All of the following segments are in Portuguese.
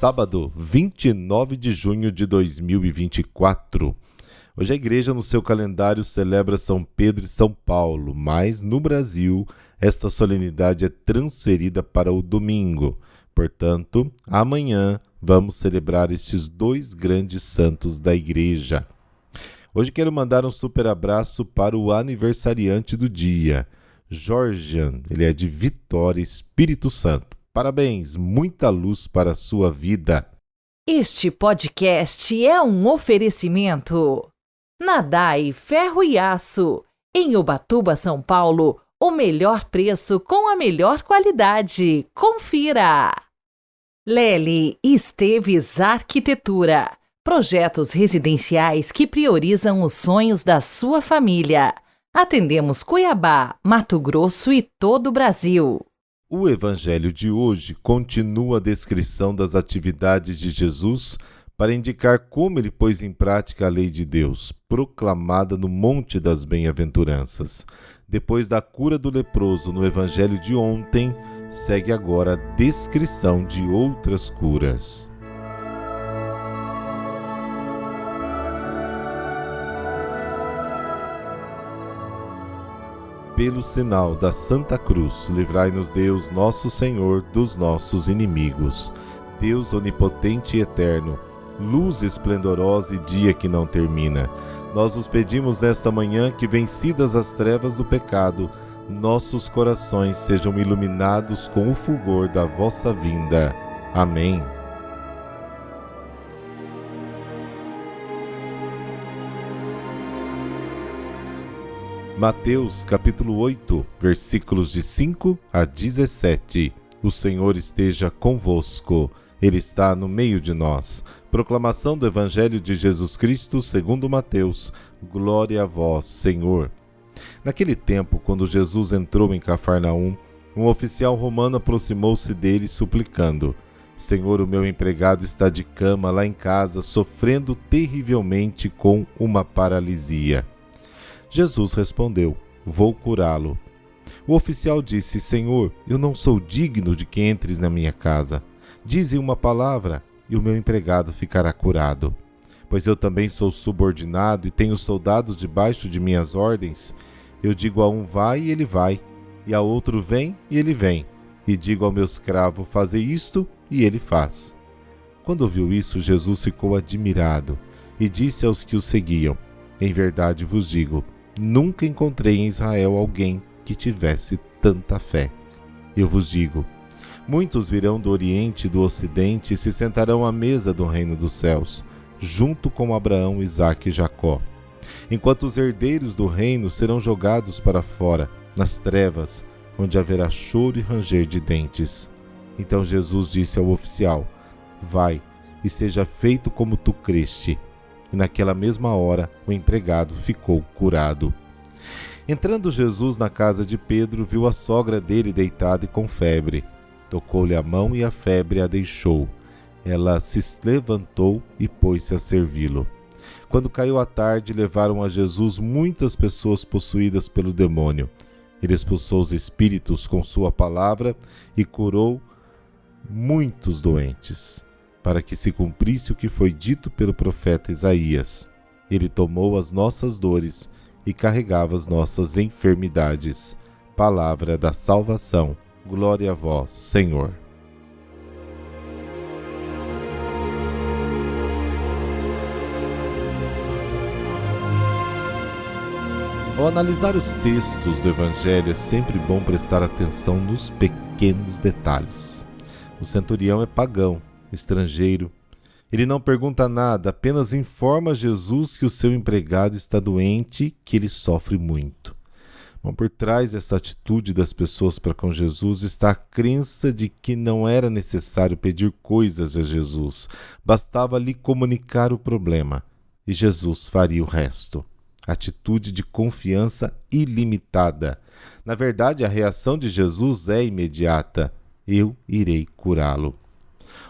sábado, 29 de junho de 2024. Hoje a igreja no seu calendário celebra São Pedro e São Paulo, mas no Brasil esta solenidade é transferida para o domingo. Portanto, amanhã vamos celebrar estes dois grandes santos da igreja. Hoje quero mandar um super abraço para o aniversariante do dia, Jorjan. Ele é de Vitória, Espírito Santo. Parabéns, muita luz para a sua vida. Este podcast é um oferecimento. Nadai Ferro e Aço. Em Ubatuba, São Paulo, o melhor preço com a melhor qualidade. Confira! Lely Esteves Arquitetura. Projetos residenciais que priorizam os sonhos da sua família. Atendemos Cuiabá, Mato Grosso e todo o Brasil. O evangelho de hoje continua a descrição das atividades de Jesus para indicar como ele pôs em prática a lei de Deus, proclamada no Monte das Bem-aventuranças. Depois da cura do leproso no evangelho de ontem, segue agora a descrição de outras curas. Pelo sinal da Santa Cruz, livrai-nos Deus, nosso Senhor, dos nossos inimigos. Deus onipotente e eterno, luz esplendorosa e dia que não termina. Nós os pedimos nesta manhã que, vencidas as trevas do pecado, nossos corações sejam iluminados com o fulgor da vossa vinda. Amém. Mateus capítulo 8, versículos de 5 a 17. O Senhor esteja convosco. Ele está no meio de nós. Proclamação do Evangelho de Jesus Cristo segundo Mateus. Glória a vós, Senhor. Naquele tempo, quando Jesus entrou em Cafarnaum, um oficial romano aproximou-se dele suplicando: Senhor, o meu empregado está de cama lá em casa, sofrendo terrivelmente com uma paralisia. Jesus respondeu: Vou curá-lo. O oficial disse: Senhor, eu não sou digno de que entres na minha casa. Dize uma palavra, e o meu empregado ficará curado. Pois eu também sou subordinado e tenho soldados debaixo de minhas ordens. Eu digo a um vai e ele vai, e a outro vem e ele vem. E digo ao meu escravo fazer isto e ele faz. Quando ouviu isso, Jesus ficou admirado e disse aos que o seguiam: Em verdade vos digo, nunca encontrei em Israel alguém que tivesse tanta fé. Eu vos digo, muitos virão do Oriente e do Ocidente e se sentarão à mesa do reino dos céus, junto com Abraão, Isaque e Jacó, enquanto os herdeiros do reino serão jogados para fora, nas trevas, onde haverá choro e ranger de dentes. Então Jesus disse ao oficial: Vai, e seja feito como tu creste. E naquela mesma hora o empregado ficou curado. Entrando Jesus na casa de Pedro, viu a sogra dele deitada e com febre. Tocou-lhe a mão e a febre a deixou. Ela se levantou e pôs-se a servi-lo. Quando caiu a tarde, levaram a Jesus muitas pessoas possuídas pelo demônio. Ele expulsou os espíritos com sua palavra e curou muitos doentes, para que se cumprisse o que foi dito pelo profeta Isaías. Ele tomou as nossas dores e carregava as nossas enfermidades. Palavra da salvação. Glória a vós, Senhor. Ao analisar os textos do Evangelho, é sempre bom prestar atenção nos pequenos detalhes. O centurião é pagão, estrangeiro. Ele não pergunta nada, apenas informa a Jesus que o seu empregado está doente, que ele sofre muito. Mas por trás dessa atitude das pessoas para com Jesus está a crença de que não era necessário pedir coisas a Jesus, bastava lhe comunicar o problema, e Jesus faria o resto. Atitude de confiança ilimitada. Na verdade, a reação de Jesus é imediata: eu irei curá-lo.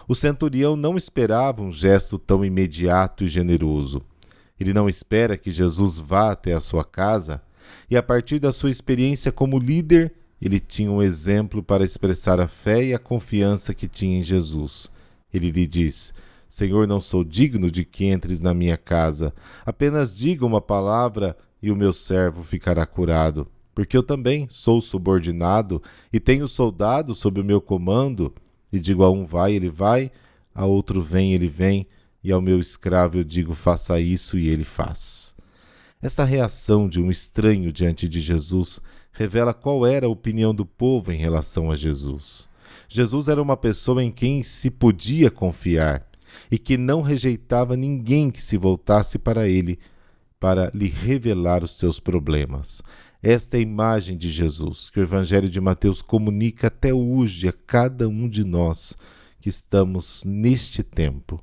O centurião não esperava um gesto tão imediato e generoso. Ele não espera que Jesus vá até a sua casa, e a partir da sua experiência como líder, ele tinha um exemplo para expressar a fé e a confiança que tinha em Jesus. Ele lhe diz: Senhor, não sou digno de que entres na minha casa. Apenas diga uma palavra e o meu servo ficará curado. Porque eu também sou subordinado e tenho soldados sob o meu comando. E digo a um vai, ele vai, a outro vem, ele vem, e ao meu escravo eu digo faça isso e ele faz. Esta reação de um estranho diante de Jesus revela qual era a opinião do povo em relação a Jesus. Jesus era uma pessoa em quem se podia confiar e que não rejeitava ninguém que se voltasse para ele para lhe revelar os seus problemas. Esta é a imagem de Jesus que o Evangelho de Mateus comunica até hoje a cada um de nós que estamos neste tempo.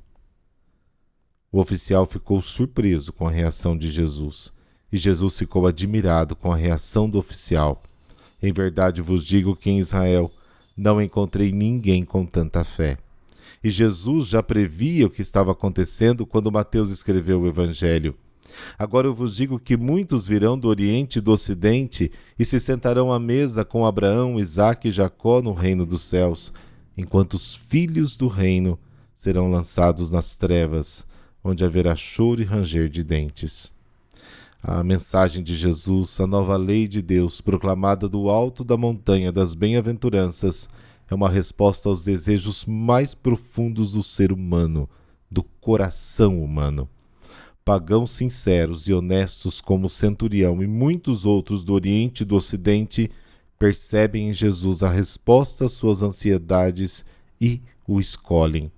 O oficial ficou surpreso com a reação de Jesus, e Jesus ficou admirado com a reação do oficial. Em verdade vos digo que em Israel não encontrei ninguém com tanta fé. E Jesus já previa o que estava acontecendo quando Mateus escreveu o Evangelho. Agora eu vos digo que muitos virão do Oriente e do Ocidente e se sentarão à mesa com Abraão, Isaque e Jacó no reino dos céus, enquanto os filhos do reino serão lançados nas trevas, onde haverá choro e ranger de dentes. A mensagem de Jesus, a nova lei de Deus, proclamada do alto da montanha das bem-aventuranças, é uma resposta aos desejos mais profundos do ser humano, do coração humano. Pagãos sinceros e honestos como o centurião e muitos outros do Oriente e do Ocidente percebem em Jesus a resposta às suas ansiedades e o escolhem.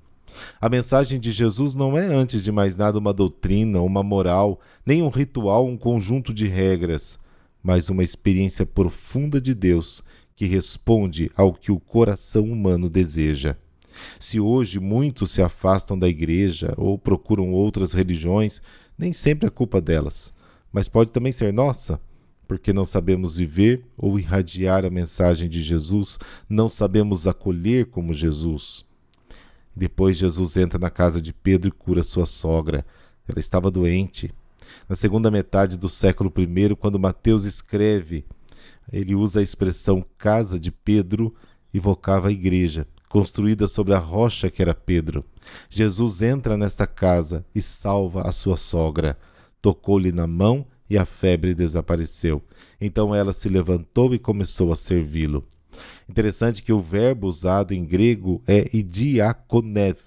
A mensagem de Jesus não é, antes de mais nada, uma doutrina, uma moral, nem um ritual, um conjunto de regras, mas uma experiência profunda de Deus que responde ao que o coração humano deseja. Se hoje muitos se afastam da igreja ou procuram outras religiões, nem sempre é culpa delas, mas pode também ser nossa, porque não sabemos viver ou irradiar a mensagem de Jesus, não sabemos acolher como Jesus. Depois Jesus entra na casa de Pedro e cura sua sogra. Ela estava doente. Na segunda metade do século I, quando Mateus escreve, ele usa a expressão casa de Pedro, evocava a igreja, construída sobre a rocha que era Pedro. Jesus entra nesta casa e salva a sua sogra. Tocou-lhe na mão e a febre desapareceu. Então ela se levantou e começou a servi-lo. Interessante que o verbo usado em grego é idiakonev,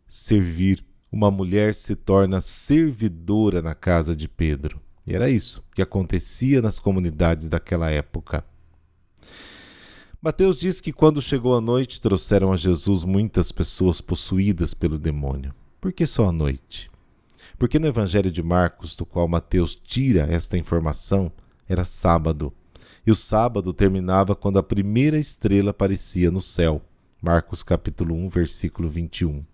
servir. Uma mulher se torna servidora na casa de Pedro. E era isso que acontecia nas comunidades daquela época. Mateus diz que quando chegou a noite, trouxeram a Jesus muitas pessoas possuídas pelo demônio. Por que só a noite? Porque no Evangelho de Marcos, do qual Mateus tira esta informação, era sábado. E o sábado terminava quando a primeira estrela aparecia no céu. Marcos capítulo 1, versículo 21.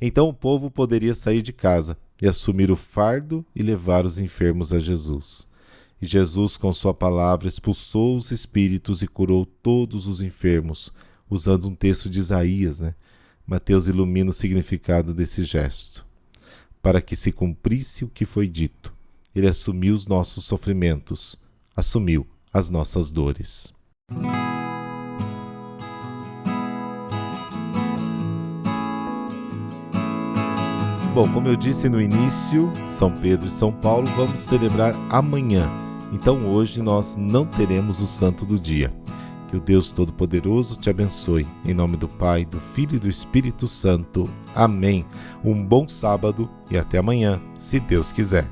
Então o povo poderia sair de casa e assumir o fardo e levar os enfermos a Jesus. E Jesus, com sua palavra, expulsou os espíritos e curou todos os enfermos, usando um texto de Isaías, Mateus ilumina o significado desse gesto. Para que se cumprisse o que foi dito, ele assumiu os nossos sofrimentos, assumiu as nossas dores. Bom, como eu disse no início, São Pedro e São Paulo vamos celebrar amanhã. Então hoje nós não teremos o santo do dia. Que o Deus Todo-Poderoso te abençoe. Em nome do Pai, do Filho e do Espírito Santo. Amém. Um bom sábado e até amanhã, se Deus quiser.